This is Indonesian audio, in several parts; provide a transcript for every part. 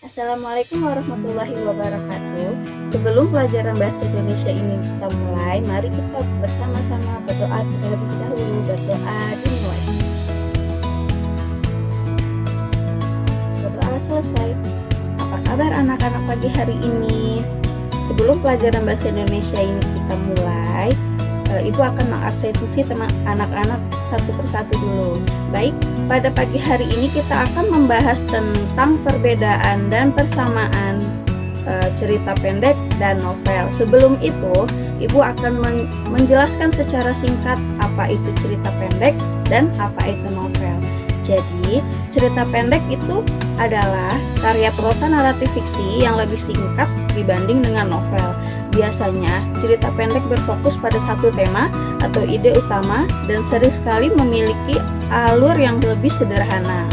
Assalamualaikum warahmatullahi wabarakatuh. Sebelum pelajaran bahasa Indonesia ini kita mulai, mari kita bersama-sama berdoa terlebih dahulu. Berdoa dimulai. Berdoa selesai. Apa kabar anak-anak pagi hari ini? Sebelum pelajaran bahasa Indonesia ini kita mulai, Ibu akan mengabsensi teman anak-anak satu persatu dulu. Baik, pada pagi hari ini kita akan membahas tentang perbedaan dan persamaan cerita pendek dan novel. Sebelum itu, Ibu akan menjelaskan secara singkat apa itu cerita pendek dan apa itu novel. Jadi, cerita pendek itu adalah karya prosa naratif fiksi yang lebih singkat dibanding dengan novel. Biasanya, cerita pendek berfokus pada satu tema atau ide utama dan sering sekali memiliki alur yang lebih sederhana.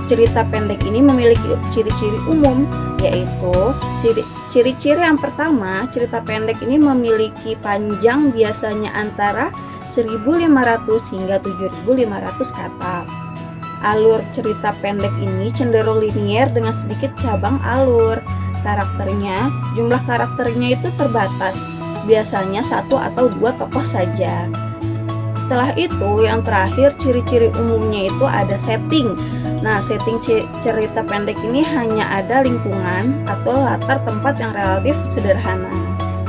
Cerita pendek ini memiliki ciri-ciri umum, yaitu ciri-ciri yang pertama, cerita pendek ini memiliki panjang biasanya antara 1.500 hingga 7.500 kata. Alur cerita pendek ini cenderung linier dengan sedikit cabang alur. Jumlah karakternya itu terbatas, biasanya 1 atau 2 tokoh saja. Setelah itu, yang terakhir ciri-ciri umumnya itu ada setting. Nah, setting cerita pendek ini hanya ada lingkungan atau latar tempat yang relatif sederhana.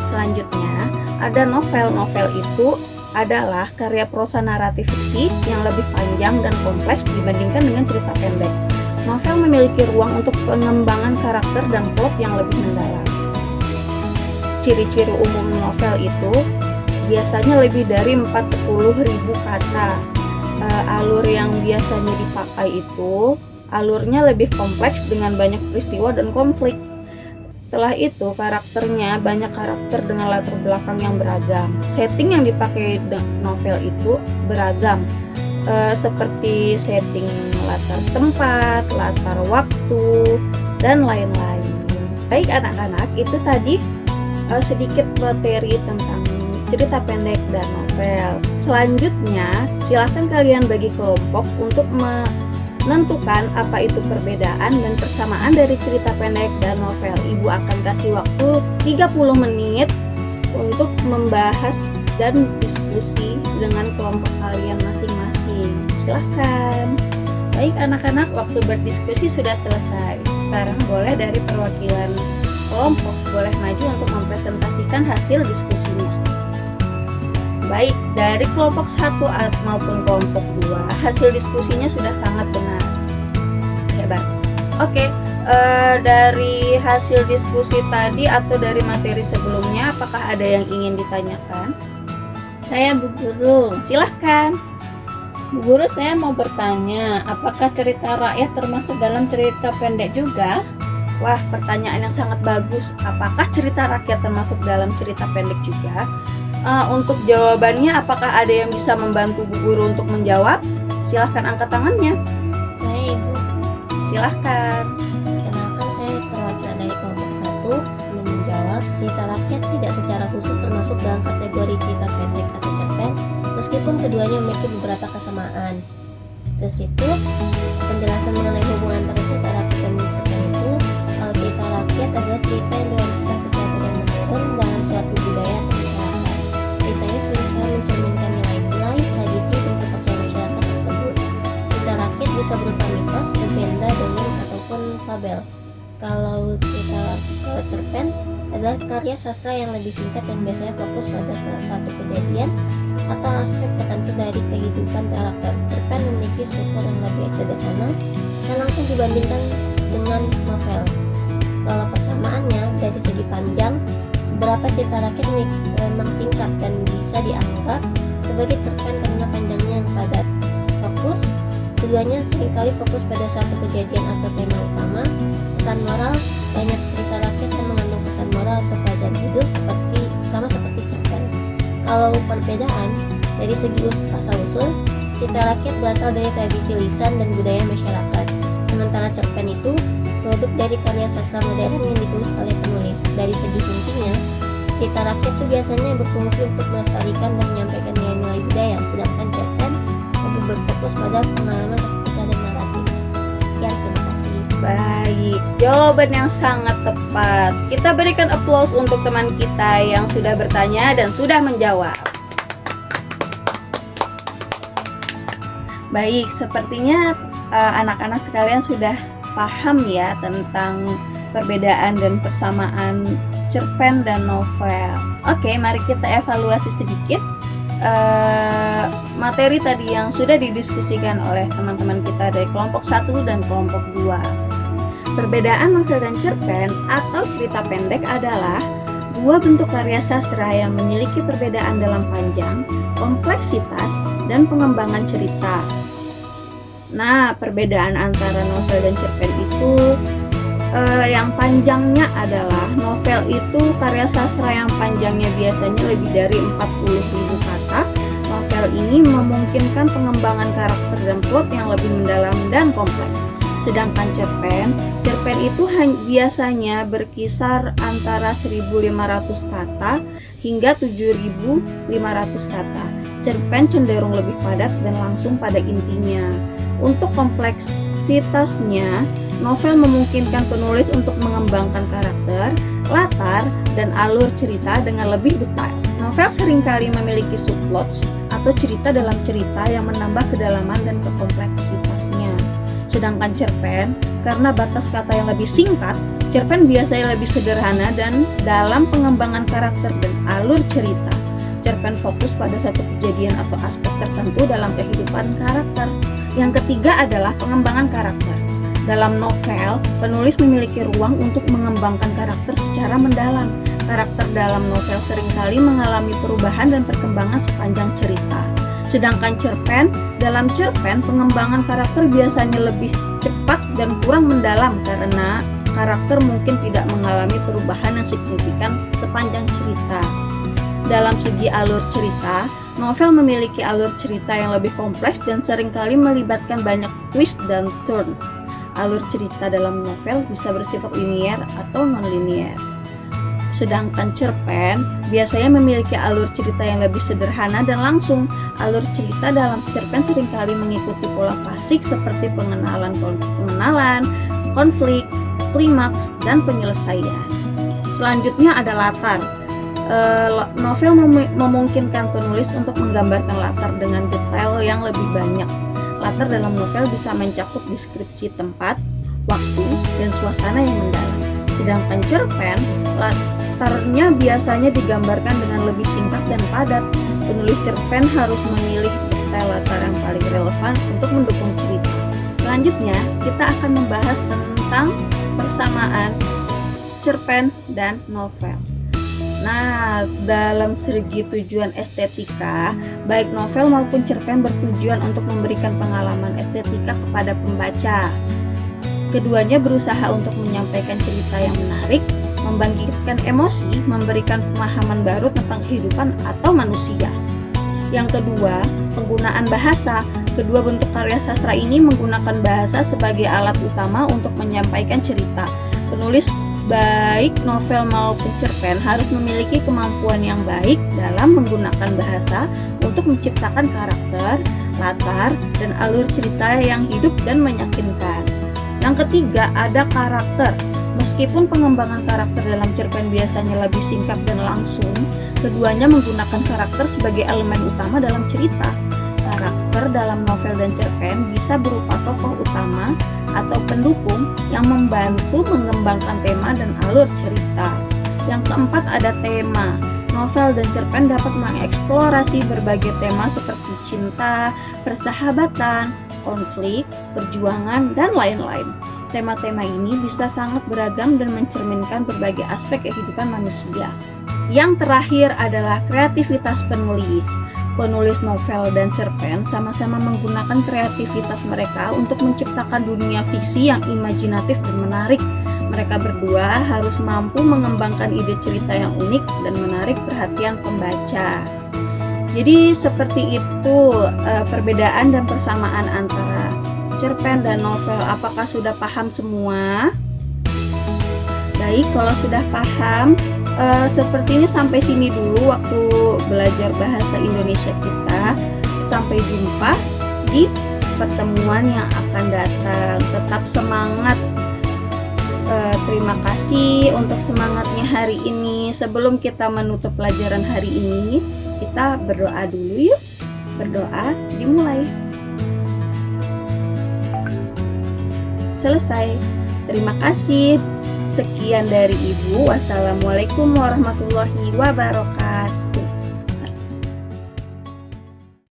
Selanjutnya, ada novel. Novel itu adalah karya prosa naratif fiksi yang lebih panjang dan kompleks dibandingkan dengan cerita pendek. Novel memiliki ruang untuk pengembangan karakter dan plot yang lebih mendalam. Ciri-ciri umum novel itu biasanya lebih dari 40.000 kata. Alur yang biasanya dipakai itu alurnya lebih kompleks dengan banyak peristiwa dan konflik. Setelah itu, banyak karakter dengan latar belakang yang beragam. Setting yang dipakai novel itu beragam, seperti setting latar tempat, latar waktu, dan lain-lain. Baik anak-anak, itu tadi sedikit materi tentang cerita pendek dan novel. Selanjutnya, silahkan kalian bagi kelompok untuk menentukan apa itu perbedaan dan persamaan dari cerita pendek dan novel. Ibu akan kasih waktu 30 menit untuk membahas dan diskusi dengan kelompok kalian masing-masing. Silahkan. Baik anak-anak, waktu berdiskusi sudah selesai. Sekarang boleh dari perwakilan kelompok boleh maju untuk mempresentasikan hasil diskusinya. Baik, dari kelompok 1 maupun kelompok 2, hasil diskusinya sudah sangat benar. Hebat. Oke, dari hasil diskusi tadi atau dari materi sebelumnya, apakah ada yang ingin ditanyakan? Saya Bu Guru. Silahkan. Bu Guru, saya mau bertanya, apakah cerita rakyat termasuk dalam cerita pendek juga? Wah, pertanyaan yang sangat bagus. Apakah cerita rakyat termasuk dalam cerita pendek juga? Untuk jawabannya, apakah ada yang bisa membantu Bu Guru untuk menjawab? Silahkan angkat tangannya. Saya Ibu. Silahkan. Kenalkan, saya perwakilan dari kelompok 1 belum menjawab. Cerita rakyat tidak secara khusus termasuk dalam kategori cerita pendek atau cerpen, meskipun keduanya memiliki beberapa kesamaan. Terus itu, penjelasan mengenai hubungan antara cerita rakyat dan cerpen itu, kalau cerita rakyat adalah cerita yang diwariskan secara turun-temurun dalam suatu budaya atau masyarakat. Cerita ini sering sekali mencerminkan nilai-nilai, tradisi, dan kepercayaan masyarakat tersebut. Cerita rakyat bisa berupa mitos, legenda, dongeng, ataupun fabel. Kalau cerpen adalah karya sastra yang lebih singkat dan biasanya fokus pada satu kejadian atau aspek tertentu dari kehidupan karakter. Cerpen memiliki struktur yang lebih sederhana dan langsung dibandingkan dengan novel. Kalau persamaannya dari segi panjang, beberapa cerita rakyat memang singkat dan bisa dianggap sebagai cerpen karena panjangnya yang padat. Keduanya seringkali fokus pada satu kejadian atau tema utama. Pesan moral, banyak cerita rakyat yang mengandung pesan moral atau pelajaran hidup sama seperti cerpen. Kalau perbedaan dari segi asal-usul, cerita rakyat berasal dari tradisi lisan dan budaya masyarakat. Sementara cerpen itu produk dari karya sastra modern yang ditulis oleh penulis. Dari segi fungsinya, cerita rakyat itu biasanya berfungsi untuk melestarikan dan menyampaikan nilai-nilai budaya, sedangkan cerpen lebih berfokus pada pengalaman estetika dan naratif. Sekian, terima kasih. Baik, jawaban yang sangat tepat. Kita berikan applause untuk teman kita yang sudah bertanya dan sudah menjawab. Baik, sepertinya anak-anak sekalian sudah paham ya tentang perbedaan dan persamaan cerpen dan novel. Oke, mari kita evaluasi sedikit materi tadi yang sudah didiskusikan oleh teman-teman kita dari kelompok 1 dan kelompok 2. Perbedaan novel dan cerpen atau cerita pendek adalah dua bentuk karya sastra yang memiliki perbedaan dalam panjang, kompleksitas, dan pengembangan cerita. Nah, perbedaan antara novel dan cerpen itu yang panjangnya adalah novel itu karya sastra yang panjangnya biasanya lebih dari 40.000 kata. Novel ini memungkinkan pengembangan karakter dan plot yang lebih mendalam dan kompleks. Sedangkan cerpen itu biasanya berkisar antara 1.500 kata hingga 7.500 kata. Cerpen cenderung lebih padat dan langsung pada intinya. Untuk kompleksitasnya, novel memungkinkan penulis untuk mengembangkan karakter, latar, dan alur cerita dengan lebih detail. Novel seringkali memiliki subplots atau cerita dalam cerita yang menambah kedalaman dan kompleksitasnya. Sedangkan cerpen, karena batas kata yang lebih singkat, cerpen biasanya lebih sederhana dan dalam pengembangan karakter dan alur cerita. Cerpen fokus pada satu kejadian atau aspek tertentu dalam kehidupan karakter. Yang ketiga adalah pengembangan karakter. Dalam novel, penulis memiliki ruang untuk mengembangkan karakter secara mendalam. Karakter dalam novel seringkali mengalami perubahan dan perkembangan sepanjang cerita. Sedangkan dalam cerpen pengembangan karakter biasanya lebih cepat dan kurang mendalam karena karakter mungkin tidak mengalami perubahan yang signifikan sepanjang cerita. Dalam segi alur cerita, novel memiliki alur cerita yang lebih kompleks dan seringkali melibatkan banyak twist dan turn. Alur cerita dalam novel bisa bersifat linier atau non-linier. Sedangkan cerpen biasanya memiliki alur cerita yang lebih sederhana dan langsung. Alur cerita dalam cerpen seringkali mengikuti pola klasik seperti pengenalan, konflik, klimaks, dan penyelesaian. Selanjutnya ada latar. Novel memungkinkan penulis untuk menggambarkan latar dengan detail yang lebih banyak. Latar dalam novel bisa mencakup deskripsi tempat, waktu, dan suasana yang mendalam. Sedangkan cerpen, latarnya biasanya digambarkan dengan lebih singkat dan padat. Penulis cerpen harus memilih detail latar yang paling relevan untuk mendukung cerita. Selanjutnya, kita akan membahas tentang persamaan cerpen dan novel. Nah, dalam segi tujuan estetika, baik novel maupun cerpen bertujuan untuk memberikan pengalaman estetika kepada pembaca. Keduanya berusaha untuk menyampaikan cerita yang menarik, membangkitkan emosi, memberikan pemahaman baru tentang kehidupan atau manusia. Yang kedua, penggunaan bahasa. Kedua bentuk karya sastra ini menggunakan bahasa sebagai alat utama untuk menyampaikan cerita. Penulis baik novel maupun cerpen harus memiliki kemampuan yang baik dalam menggunakan bahasa untuk menciptakan karakter, latar, dan alur cerita yang hidup dan meyakinkan. Yang ketiga ada karakter. Meskipun pengembangan karakter dalam cerpen biasanya lebih singkat dan langsung, keduanya menggunakan karakter sebagai elemen utama dalam cerita. Karakter dalam novel dan cerpen bisa berupa tokoh utama atau pendukung yang membantu mengembangkan tema dan alur cerita. Yang keempat ada tema. Novel dan cerpen dapat mengeksplorasi berbagai tema seperti cinta, persahabatan, konflik, perjuangan, dan lain-lain. Tema-tema ini bisa sangat beragam dan mencerminkan berbagai aspek kehidupan manusia. Yang terakhir adalah kreativitas penulis. Penulis novel dan cerpen sama-sama menggunakan kreativitas mereka untuk menciptakan dunia fiksi yang imajinatif dan menarik. Mereka berdua harus mampu mengembangkan ide cerita yang unik dan menarik perhatian pembaca. Jadi seperti itu perbedaan dan persamaan antara cerpen dan novel. Apakah sudah paham semua? Baik, kalau sudah paham, sepertinya sampai sini dulu waktu belajar bahasa Indonesia kita. Sampai jumpa di pertemuan yang akan datang. Tetap semangat Terima kasih untuk semangatnya hari ini. Sebelum kita menutup pelajaran hari ini, kita berdoa dulu yuk. Berdoa dimulai. Selesai. Terima kasih. Sekian dari Ibu. Wassalamualaikum warahmatullahi wabarakatuh.